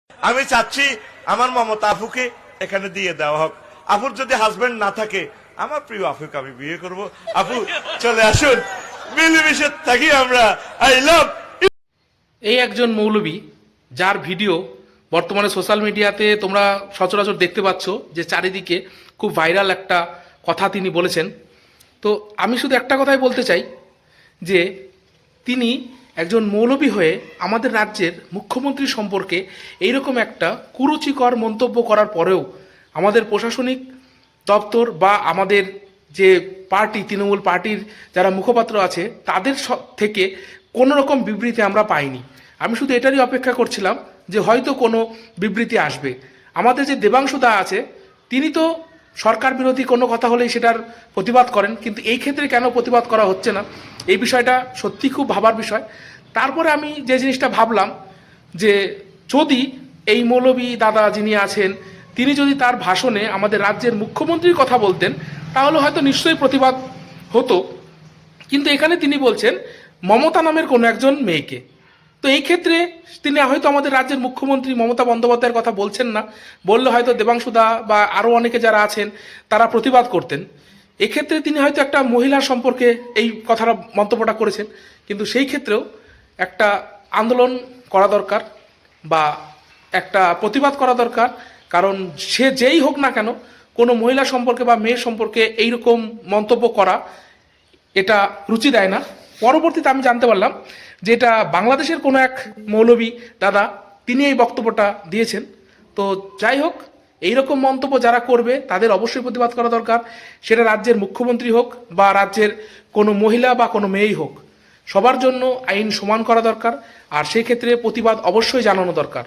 আমি চাচ্ছি আমার মমতা আফুকে এখানে দিয়ে দেওয়া হোক। আফুর যদি হাজবেন্ড না থাকে, আমার প্রিয় আফুকে আমি বিয়ে করব। আপু চলে আসুন, মিলেমিশে থাকি আমরা। I love. এই একজন মৌলবী যার ভিডিও বর্তমানে সোশ্যাল মিডিয়াতে তোমরা সচরাচর দেখতে পাচ্ছ, যে চারিদিকে খুব ভাইরাল একটা কথা তিনি বলেছেন। তো আমি শুধু একটা কথাই বলতে চাই, যে তিনি একজন মৌলবী হয়ে আমাদের রাজ্যের মুখ্যমন্ত্রী সম্পর্কে এইরকম একটা কুরুচিকর মন্তব্য করার পরেও আমাদের প্রশাসনিক দপ্তর বা আমাদের যে পার্টি, তৃণমূল পার্টির যারা মুখপাত্র আছে, তাদের থেকে কোনো রকম বিবৃতি আমরা পাইনি। আমি শুধু এটারই অপেক্ষা করছিলাম যে হয়তো কোনো বিবৃতি আসবে। আমাদের যে দেবাংশু দা আছে, তিনি তো সরকার বিরোধী কোনো কথা হলেই সেটার প্রতিবাদ করেন, কিন্তু এই ক্ষেত্রে কেন প্রতিবাদ করা হচ্ছে না, এই বিষয়টা সত্যি খুব ভাবার বিষয়। তারপরে আমি যে জিনিসটা ভাবলাম, যে যদি এই মৌলবী দাদা যিনি আছেন, তিনি যদি তার ভাষণে আমাদের রাজ্যের মুখ্যমন্ত্রীর কথা বলতেন, তাহলে হয়তো নিশ্চয়ই প্রতিবাদ হতো। কিন্তু এখানে তিনি বলছেন মমতা নামের কোনো একজন মেয়েকে। তো এই ক্ষেত্রে তিনি হয়তো আমাদের রাজ্যের মুখ্যমন্ত্রী মমতা বন্দ্যোপাধ্যায়ের কথা বলছেন না, বললে হয়তো দেবাংশুদা বা আরও অনেকে যারা আছেন তারা প্রতিবাদ করতেন। এক্ষেত্রে তিনি হয়তো একটা মহিলার সম্পর্কে এই কথাটা মন্তব্যটা করেছেন, কিন্তু সেই ক্ষেত্রেও একটা আন্দোলন করা দরকার বা একটা প্রতিবাদ করা দরকার। কারণ সে যেই হোক না কেন, কোনো মহিলা সম্পর্কে বা মেয়ে সম্পর্কে এইরকম মন্তব্য করা এটা রুচি দেয় না। পরবর্তীতে আমি জানতে পারলাম যে এটা বাংলাদেশের কোনো এক মৌলবী দাদা, তিনি এই বক্তব্যটা দিয়েছেন। তো যাই হোক, এইরকম মন্তব্য যারা করবে তাদের অবশ্যই প্রতিবাদ করা দরকার। সেটা রাজ্যের মুখ্যমন্ত্রী হোক বা রাজ্যের কোনো মহিলা বা কোনো মেয়েই হোক, সবার জন্য আইন সমান করা দরকার। আর সেই ক্ষেত্রে প্রতিবাদ অবশ্যই জানানো দরকার।